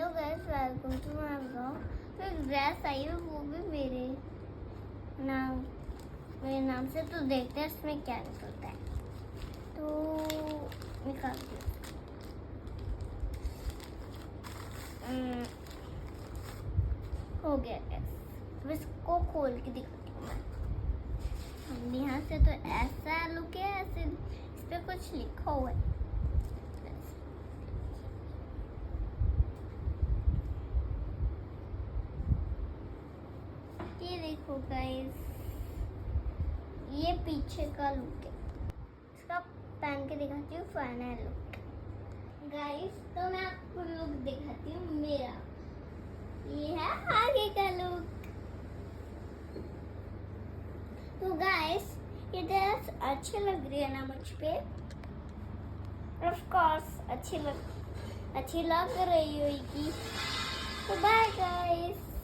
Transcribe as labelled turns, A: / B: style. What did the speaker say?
A: Hello guys, welcome to my blog. तो एक dress I है, वो भी मेरे नाम से। तो देखते हैं इसमें क्या निकलता है। तो निकालती हूँ। हो गया गाइस। अब इसको खोल के दिखाती हूँ मैं। यहाँ से तो ऐसा लुक है, ऐसे इस पे कुछ लिखा हुआ है। ये देखो गाइस, ये पीछे का लुक है। इसका पहन के दिखाती हूँ फाइनल लुक। गाइस तो मैं आपको लुक दिखाती हूँ मेरा। ये है आगे का लुक। तो गाइस ये ड्रेस अच्छी लग रही है ना मुझ पे। ऑफ कोर्स अच्छी लग रही होगी।